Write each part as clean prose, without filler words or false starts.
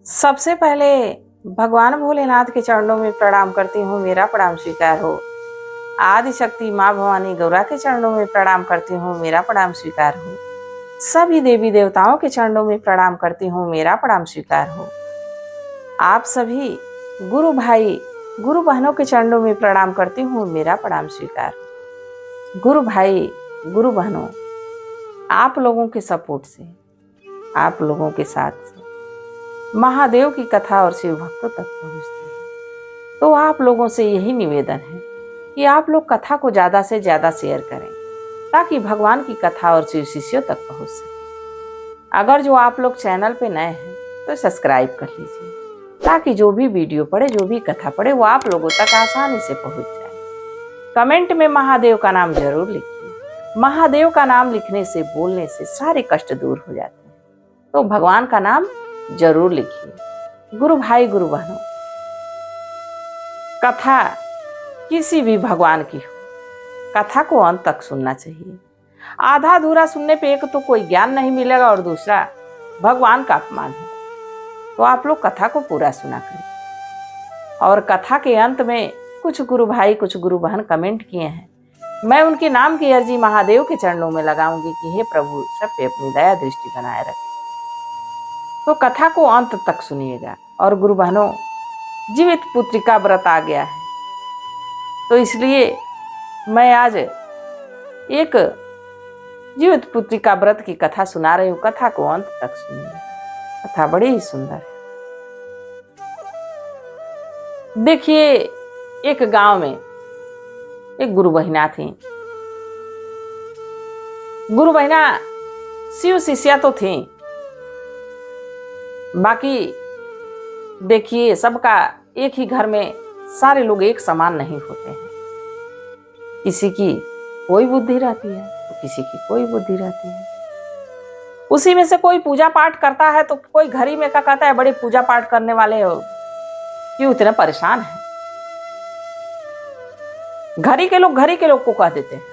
सबसे पहले भगवान भोलेनाथ के चरणों में प्रणाम करती हूँ, मेरा प्रणाम स्वीकार हो। आदि शक्ति माँ भवानी गौरा के चरणों में प्रणाम करती हूँ, मेरा प्रणाम स्वीकार हो। सभी देवी देवताओं के चरणों में प्रणाम करती हूँ, मेरा प्रणाम स्वीकार हो। आप सभी गुरु भाई गुरु बहनों के चरणों में प्रणाम करती हूँ, मेरा प्रणाम स्वीकार हो। गुरु भाई गुरु बहनों, आप लोगों के सपोर्ट से, आप लोगों के साथ से महादेव की कथा और शिव भक्तों तक पहुंचती है। तो आप लोगों से यही निवेदन है कि आप लोग कथा को ज़्यादा से ज़्यादा शेयर करें ताकि भगवान की कथा और शिव शिष्यों तक पहुंच सके। अगर जो आप लोग चैनल पे नए हैं तो सब्सक्राइब कर लीजिए ताकि जो भी वीडियो पड़े, जो भी कथा पड़े, वो आप लोगों तक आसानी से पहुंच जाए। कमेंट में महादेव का नाम जरूर लिखिए। महादेव का नाम लिखने से, बोलने से सारे कष्ट दूर हो जाते हैं। तो भगवान का नाम जरूर लिखिए। गुरु भाई गुरु बहनों, कथा किसी भी भगवान की हो, कथा को अंत तक सुनना चाहिए। आधा अधूरा सुनने पे एक तो कोई ज्ञान नहीं मिलेगा और दूसरा भगवान का अपमान है। तो आप लोग कथा को पूरा सुना करें। और कथा के अंत में कुछ गुरु भाई, कुछ गुरु बहन कमेंट किए हैं, मैं उनके नाम की अर्जी महादेव के चरणों में लगाऊंगी कि हे प्रभु, सब पे अपनी दया दृष्टि बनाए रखें। तो कथा को अंत तक सुनिएगा। और गुरु बहनों, जीवित पुत्री का व्रत आ गया है, तो इसलिए मैं आज एक जीवित पुत्री का व्रत की कथा सुना रही हूँ। कथा को अंत तक सुनिए, कथा बड़ी ही सुंदर है। देखिए, एक गांव में एक गुरु बहिना थी। गुरु बहिना शिव शिष्या तो थी, बाकी देखिए, सबका एक ही घर में सारे लोग एक समान नहीं होते हैं। किसी की कोई बुद्धि रहती है तो किसी की कोई बुद्धि रहती है। उसी में से कोई पूजा पाठ करता है तो कोई घर ही में क्या कहता है, बड़े पूजा पाठ करने वाले हो, क्यों इतने परेशान है। घर ही के लोग को कह देते हैं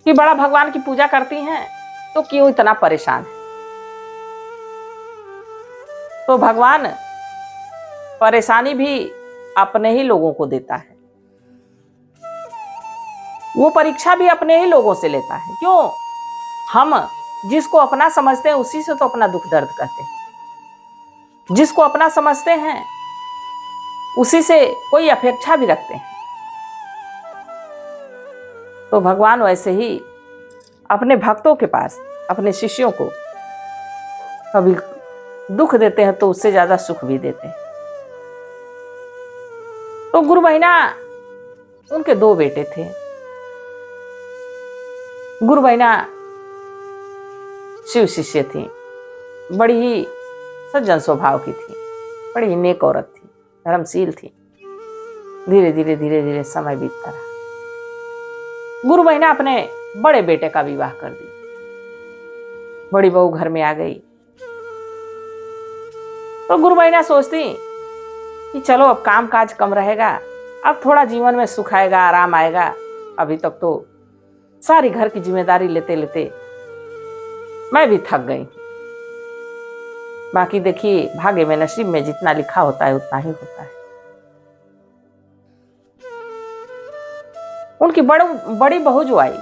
कि बड़ा भगवान की पूजा करती हैं तो क्यों इतना परेशान है। तो भगवान परेशानी भी अपने ही लोगों को देता है, वो परीक्षा भी अपने ही लोगों से लेता है। क्यों? हम जिसको अपना समझते हैं उसी से तो अपना दुख दर्द कहते हैं। जिसको अपना समझते हैं उसी से कोई अपेक्षा भी रखते हैं। तो भगवान वैसे ही अपने भक्तों के पास, अपने शिष्यों को कभी दुख देते हैं तो उससे ज्यादा सुख भी देते हैं। तो गुरु बहिना, उनके 2 बेटे थे। गुरु बहिना शिव शिष्य थी, बड़ी ही सज्जन स्वभाव की थी, बड़ी ही नेक औरत थी, धर्मशील थी। धीरे धीरे समय बीतता रहा। गुरु बहिना अपने बड़े बेटे का विवाह कर दी। बड़ी बहू घर में आ गई तो गुरु बहिना सोचती कि चलो अब काम काज कम रहेगा, अब थोड़ा जीवन में सुख आएगा, आराम आएगा। अभी तक तो सारी घर की जिम्मेदारी लेते लेते मैं भी थक गई। बाकी देखिए, भाग्य में, नसीब में जितना लिखा होता है उतना ही होता है। उनकी बड़ी बहू जो आई,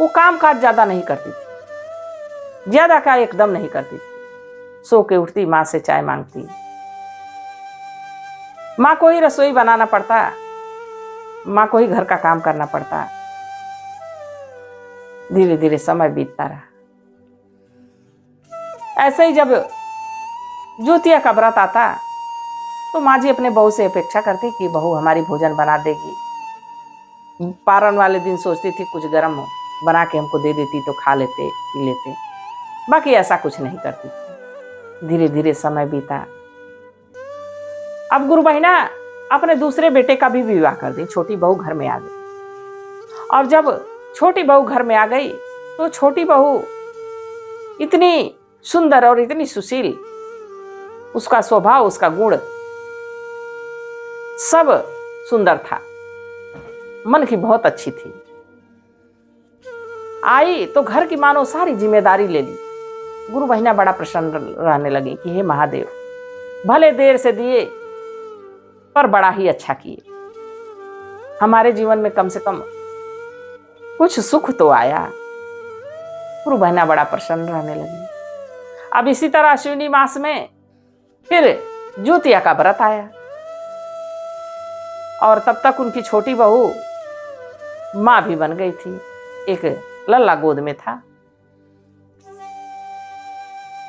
वो काम काज ज्यादा नहीं करती थी, ज्यादा का एकदम नहीं करती थी। सो के उठती, माँ से चाय मांगती, माँ को ही रसोई बनाना पड़ता, माँ को ही घर का काम करना पड़ता। धीरे धीरे समय बीतता रहा। ऐसे ही जब ज्योतिया का व्रत आता तो माँ जी अपने बहू से अपेक्षा करती कि बहू हमारी भोजन बना देगी। पारण वाले दिन सोचती थी कुछ गर्म बना के हमको दे देती तो खा लेते, पी लेते। बाकी ऐसा कुछ नहीं करती थी। धीरे धीरे समय बीता। अब गुरु बहिना अपने दूसरे बेटे का भी विवाह कर दी। छोटी बहू घर में आ गई। और जब छोटी बहू घर में आ गई तो छोटी बहू इतनी सुंदर और इतनी सुशील, उसका स्वभाव, उसका गुण सब सुंदर था, मन की बहुत अच्छी थी। आई तो घर की मानो सारी जिम्मेदारी ले ली। गुरु बहिना बड़ा प्रसन्न रहने लगी कि हे महादेव, भले देर से दिए पर बड़ा ही अच्छा किए, हमारे जीवन में कम से कम कुछ सुख तो आया। गुरु बहिना बड़ा प्रसन्न रहने लगी। अब इसी तरह अश्विनी मास में फिर ज्योतिया का व्रत आया और तब तक उनकी छोटी बहू मां भी बन गई थी, एक लल्ला गोद में था।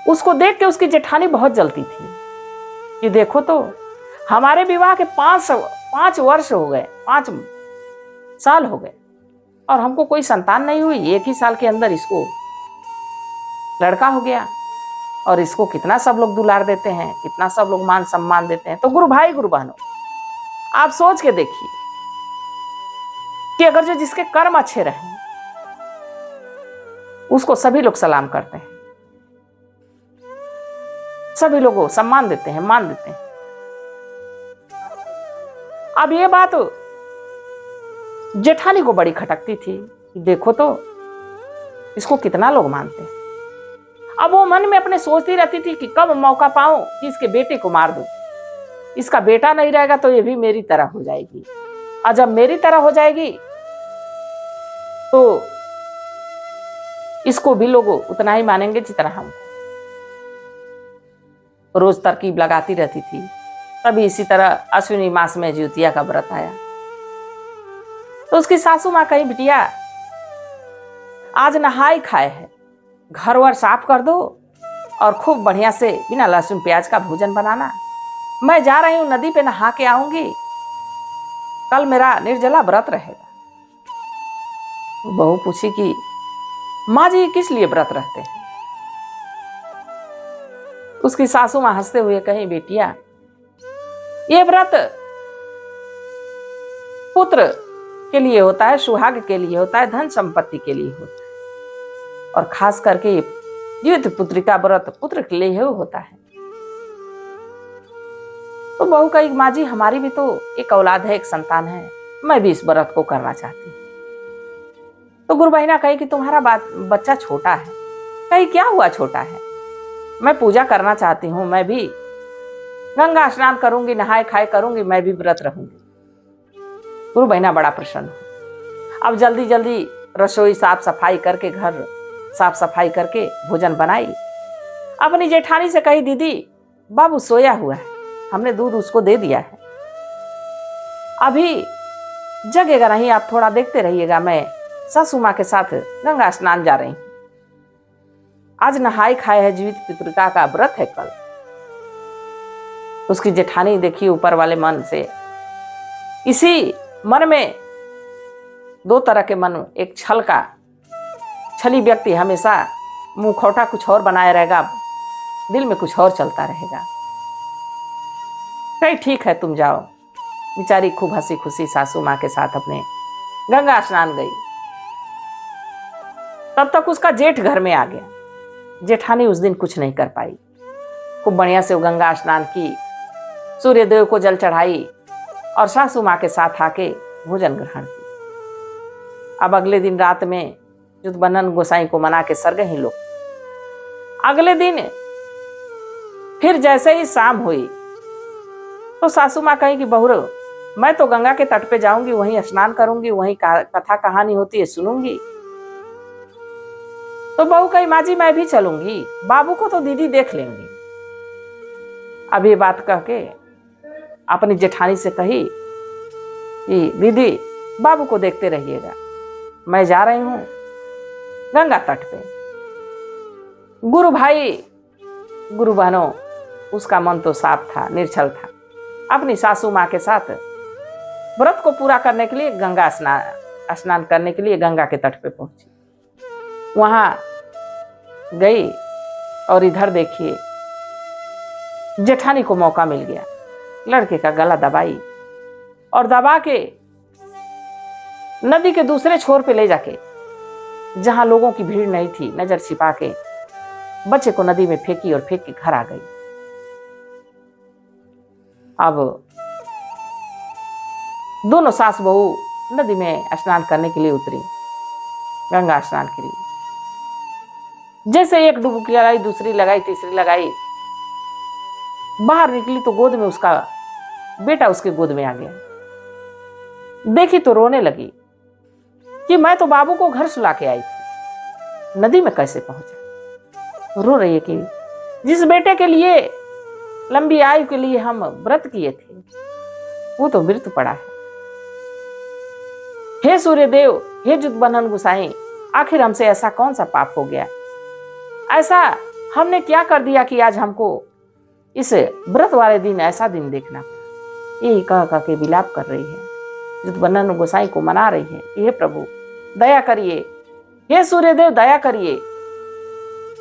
उसको देख के उसकी जेठानी बहुत जलती थी कि देखो तो हमारे विवाह के 5 वर्ष हो गए, 5 साल हो गए और हमको कोई संतान नहीं हुई। 1 ही साल के अंदर इसको लड़का हो गया और इसको कितना सब लोग दुलार देते हैं, कितना सब लोग मान सम्मान देते हैं। तो गुरु भाई गुरु बहनों, आप सोच के देखिए कि अगर जो जिसके कर्म अच्छे रहे उसको सभी लोग सलाम करते हैं, सभी लोगों सम्मान देते हैं, मान देते हैं। अब ये बात जेठानी को बड़ी खटकती थी कि देखो तो इसको कितना लोग मानते हैं। अब वो मन में अपने सोचती रहती थी कि कब मौका पाऊं कि इसके बेटे को मार दूं। इसका बेटा नहीं रहेगा तो ये भी मेरी तरह हो जाएगी, और जब मेरी तरह हो जाएगी तो इसको भी लोग उतना ही मानेंगे जितना हमको। रोज तरकीब लगाती रहती थी। तभी इसी तरह अश्विनी मास में ज्योतिया का व्रत आया तो उसकी सासू मां कही, बिटिया आज नहाई खाए है, घर वर साफ कर दो और खूब बढ़िया से बिना लहसुन प्याज का भोजन बनाना। मैं जा रही हूं नदी पे नहा के आऊंगी, कल मेरा निर्जला व्रत रहेगा। बहू पूछी कि माँ जी किस लिए व्रत रहते हैं? उसकी सासू मां हंसते हुए कही, बेटिया ये व्रत पुत्र के लिए होता है, सुहाग के लिए होता है, धन संपत्ति के लिए होता है, और खास करके ये जीवित पुत्री का व्रत पुत्र के लिए होता है। तो बहू कही, माँ जी हमारी भी तो एक औलाद है, एक संतान है, मैं भी इस व्रत को करना चाहती हूँ। तो गुरु बहिना कही कि तुम्हारा बच्चा छोटा है। कही क्या हुआ छोटा है? मैं पूजा करना चाहती हूँ, मैं भी गंगा स्नान करूंगी, नहाए खाए करूंगी, मैं भी व्रत रहूंगी। गुरु बहिना बड़ा प्रसन्न हो। अब जल्दी जल्दी रसोई साफ सफाई करके, घर साफ सफाई करके भोजन बनाई। अपनी जेठानी से कही, दीदी बाबू सोया हुआ है, हमने दूध उसको दे दिया है, अभी जगेगा नहीं, आप थोड़ा देखते रहिएगा, मैं सासू माँ के साथ गंगा स्नान जा रही हूं। आज नहाई खाए है, जीवित पितृका का व्रत है कल। उसकी जेठानी देखी ऊपर वाले मन से, इसी मन में 2 तरह के मन, एक छली व्यक्ति हमेशा मुंह खोटा कुछ और बनाए रहेगा, दिल में कुछ और चलता रहेगा। कहीं ठीक है तुम जाओ। बेचारी खूब हंसी खुशी सासू माँ के साथ अपने गंगा स्नान गई। तब तक उसका जेठ घर में आ गया। जेठानी उस दिन कुछ नहीं कर पाई। खूब बढ़िया से वो गंगा स्नान की, सूर्यदेव को जल चढ़ाई और सासू माँ के साथ आके भोजन ग्रहण की। अब अगले दिन रात में जुतबन्नन गोसाई को मना के सर गए लोग। अगले दिन फिर जैसे ही शाम हुई तो सासू माँ कही कि बहुरो, मैं तो गंगा के तट पे जाऊंगी, वहीं स्नान करूंगी, वहीं कथा कहानी होती है सुनूंगी। तो बहू कही, माँ जी मैं भी चलूंगी, बाबू को तो दीदी देख लेंगी। अब ये बात कह के अपनी जेठानी से कही कि दीदी बाबू को देखते रहिएगा, मैं जा रही हूं गंगा तट पे। गुरु भाई गुरु बहनों, उसका मन तो साफ था, निर्छल था। अपनी सासू माँ के साथ व्रत को पूरा करने के लिए गंगा स्नान करने के लिए गंगा के तट पे पहुंची। वहां गई और इधर देखिए जेठानी को मौका मिल गया। लड़के का गला दबाई और दबा के नदी के दूसरे छोर पे ले जाके, जहां लोगों की भीड़ नहीं थी, नजर छिपा के बच्चे को नदी में फेंकी और फेंक के घर आ गई। अब दोनों सास बहू नदी में स्नान करने के लिए उतरी, गंगा स्नान के लिए। जैसे एक डुबकी लगाई, दूसरी लगाई, तीसरी लगाई, बाहर निकली तो गोद में उसका बेटा उसके गोद में आ गया। देखी तो रोने लगी कि मैं तो बाबू को घर सुला के आई थी, नदी में कैसे पहुंचा। रो रही है कि जिस बेटे के लिए, लंबी आयु के लिए हम व्रत किए थे, वो तो मृत्यु पड़ा है। हे सूर्यदेव, हे जुगबंधन गोसाई, आखिर हमसे ऐसा कौन सा पाप हो गया, ऐसा हमने क्या कर दिया कि आज हमको इस व्रत वाले दिन ऐसा दिन देखना पड़ा। यही कह के विलाप कर रही है, जुगबंधन गोसाई को मना रही है, हे प्रभु दया करिए, हे सूर्यदेव दया करिए,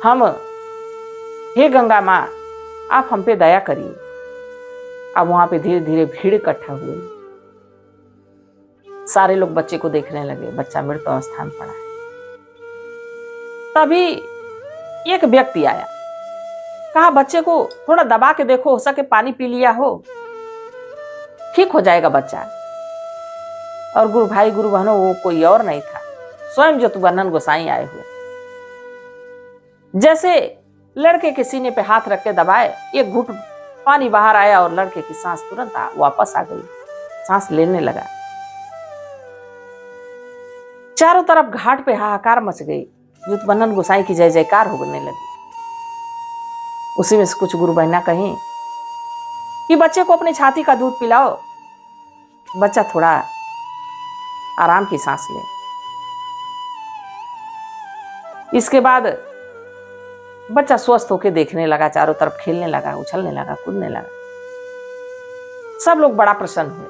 हम, हे गंगा माँ आप हम पे दया करिए। अब वहां पे धीरे धीरे भीड़ इकट्ठा हुई, सारे लोग बच्चे को देखने लगे, बच्चा मृत अवस्था में पड़ा है। तभी एक व्यक्ति आया, कहा बच्चे को थोड़ा दबा के देखो, हो सके पानी पी लिया हो, ठीक हो जाएगा बच्चा। और गुरु भाई गुरु बहनों, वो कोई और नहीं था, स्वयं जुगबंधन गोसाई आए हुए। जैसे लड़के के सीने पे हाथ रख के दबाए, एक घुट पानी बाहर आया और लड़के की सांस तुरंत वापस आ गई, सांस लेने लगा। चारों तरफ घाट पे हाहाकार मच गई, जुगबंधन गोसाई की जय जयकार होने लगी। उसी में से कुछ गुरु बहना कहीं कि बच्चे को अपनी छाती का दूध पिलाओ, बच्चा थोड़ा आराम की सांस ले। इसके बाद बच्चा स्वस्थ होकर देखने लगा, चारों तरफ खेलने लगा, उछलने लगा, कूदने लगा। सब लोग बड़ा प्रसन्न हुए,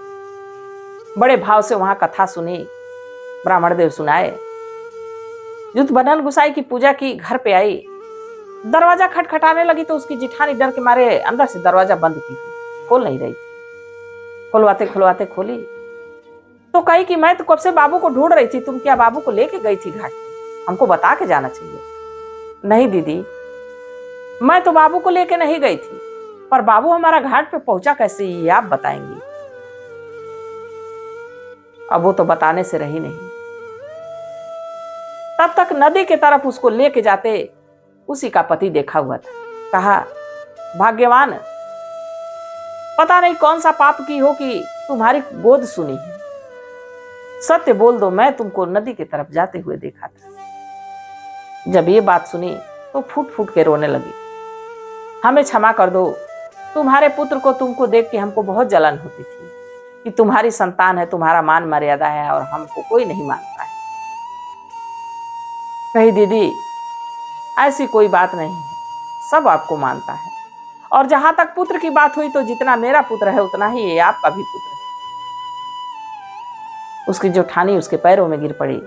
बड़े भाव से वहां कथा सुनी, ब्राह्मण देव सुनाए। जुगबंधन गोसाई की पूजा की, घर पे आई, दरवाजा खटखटाने लगी तो उसकी जिठानी डर के मारे अंदर से दरवाजा बंद की हुई, खोल नहीं रही थी। खुलवाते खुलवाते खोली तो कही कि मैं तो कब से बाबू को ढूंढ रही थी, तुम क्या बाबू को लेके गई थी घाट, हमको बता के जाना चाहिए। नहीं दीदी, मैं तो बाबू को लेके नहीं गई थी, पर बाबू हमारा घाट पे पहुंचा कैसे ये आप बताएंगी। अब वो तो बताने से रही नहीं। तब तक नदी की तरफ उसको लेके जाते उसी का पति देखा हुआ था। कहा भाग्यवान, पता नहीं कौन सा पाप की हो कि तुम्हारी गोद सुनी है, सत्य बोल दो, मैं तुमको नदी की तरफ जाते हुए देखा था। जब ये बात सुनी तो फूट फूट के रोने लगी, हमें क्षमा कर दो, तुम्हारे पुत्र को तुमको देख के हमको बहुत जलन होती थी कि तुम्हारी संतान है, तुम्हारा मान मर्यादा है और हमको कोई नहीं मानता है। कही दीदी ऐसी कोई बात नहीं है, सब आपको मानता है, और जहां तक पुत्र की बात हुई तो जितना मेरा पुत्र है उतना ही ये आपका भी पुत्र है। उसकी जेठानी उसके पैरों में गिर पड़ी।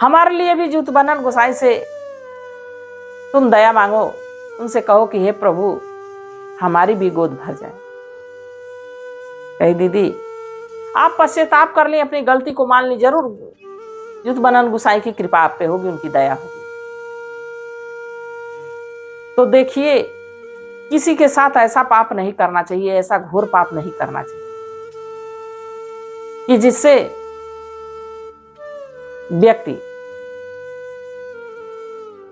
हमारे लिए भी जुगबंधन गोसाई से तुम दया मांगो, उनसे कहो कि हे प्रभु हमारी भी गोद भर जाए। कही दीदी आप पश्चाताप कर ली, अपनी गलती को मान ली, जरूर जुगबंधन गोसाई की कृपा आप पे होगी, उनकी दया होगी। तो देखिए, किसी के साथ ऐसा पाप नहीं करना चाहिए, ऐसा घोर पाप नहीं करना चाहिए कि जिससे व्यक्ति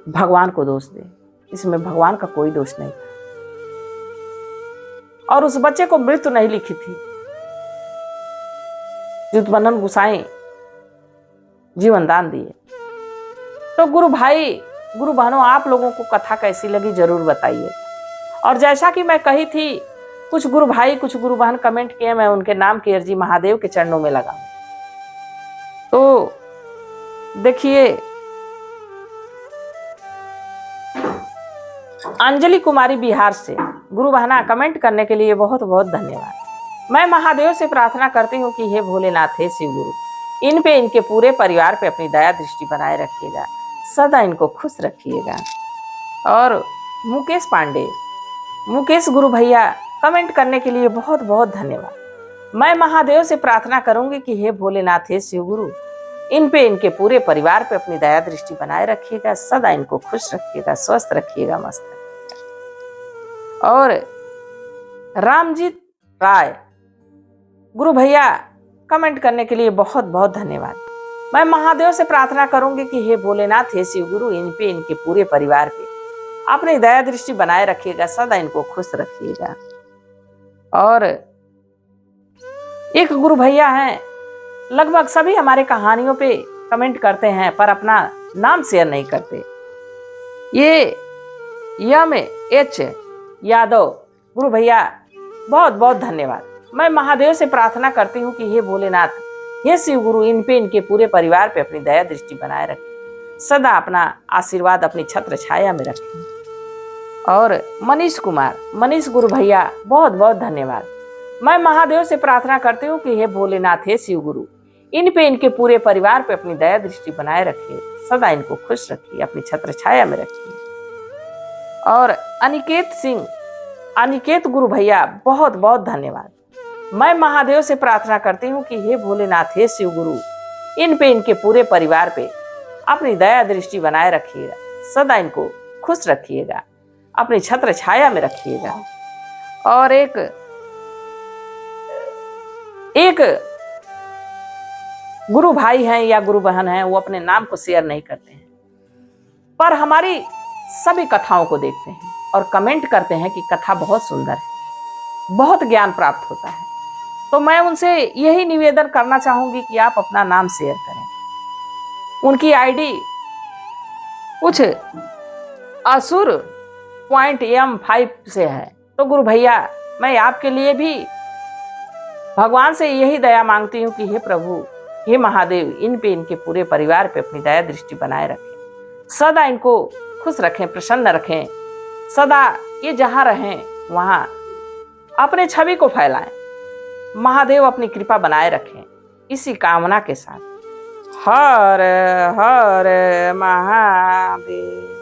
भगवान को दोष दे। इसमें भगवान का कोई दोष नहीं था, और उस बच्चे को मृत्यु नहीं लिखी थी। जुगबंधन गोसाई जीवन दान दिए। तो गुरु भाई गुरु बहनों, आप लोगों को कथा कैसी लगी जरूर बताइए। और जैसा कि मैं कही थी, कुछ गुरु भाई कुछ गुरु बहन कमेंट किए, मैं उनके नाम की अर्जी महादेव के चरणों में लगाऊं। तो देखिए, अंजलि कुमारी बिहार से गुरु बहना कमेंट करने के लिए बहुत बहुत धन्यवाद। मैं महादेव से प्रार्थना करती हूँ कि हे भोलेनाथ, हे शिव गुरु, इन पे, इनके पूरे परिवार पे अपनी दया दृष्टि बनाए रखिएगा, सदा इनको खुश रखिएगा। और मुकेश पांडे, मुकेश गुरु भैया, कमेंट करने के लिए बहुत बहुत धन्यवाद। मैं महादेव से प्रार्थना करूंगी कि हे भोलेनाथ, हे शिव गुरु, इन पे, इनके पूरे परिवार पे अपनी दया दृष्टि बनाए रखिएगा, सदा इनको खुश रखिएगा, स्वस्थ रखिएगा, मस्त रखिएगा। और रामजीत राय गुरु भैया, कमेंट करने के लिए बहुत बहुत धन्यवाद। मैं महादेव से प्रार्थना करूंगी कि हे भोलेनाथ, हे शिव गुरु, इन पे, इनके पूरे परिवार पे अपनी दया दृष्टि बनाए रखिएगा, सदा इनको खुश रखिएगा। और एक गुरु भैया हैं, लगभग सभी हमारे कहानियों पे कमेंट करते हैं पर अपना नाम शेयर नहीं करते। ये YH यादव गुरु भैया, बहुत बहुत धन्यवाद। मैं महादेव से प्रार्थना करती हूँ कि हे भोलेनाथ, हे शिव गुरु, इन पे, इनके पूरे परिवार पे अपनी दया दृष्टि बनाए रखें, सदा अपना आशीर्वाद अपनी छत्र छाया में रखें। और मनीष गुरु भैया, बहुत बहुत धन्यवाद। मैं महादेव से प्रार्थना करती हूँ कि हे भोलेनाथ, हे शिव गुरु, इन पे, इनके पूरे परिवार पे अपनी दया दृष्टि बनाए रखिए, सदा इनको खुश रखिए, अपनी छत्र छाया में रखिए। और अनिकेत गुरु भैया, बहुत बहुत धन्यवाद। मैं महादेव से प्रार्थना करती हूँ कि हे भोलेनाथ, हे शिव गुरु, इन पे, इनके पूरे परिवार पे अपनी दया दृष्टि बनाए रखिएगा, सदा इनको खुश रखिएगा, अपनी छत्र छाया में रखिएगा। और एक गुरु भाई हैं या गुरु बहन हैं, वो अपने नाम को शेयर नहीं करते हैं पर हमारी सभी कथाओं को देखते हैं और कमेंट करते हैं कि कथा बहुत सुंदर है, बहुत ज्ञान प्राप्त होता है। तो मैं उनसे यही निवेदन करना चाहूंगी कि आप अपना नाम शेयर करें। उनकी आईडी कुछ असुर.m5 से है। तो गुरु भैया, मैं आपके लिए भी भगवान से यही दया मांगती हूँ कि हे प्रभु, हे महादेव, इन पे, इनके पूरे परिवार पे अपनी दया दृष्टि बनाए रखें, सदा इनको खुश रखें, प्रसन्न रखें, सदा ये जहाँ रहें वहाँ अपने छवि को फैलाएं, महादेव अपनी कृपा बनाए रखें, इसी कामना के साथ। हर हर महादेव।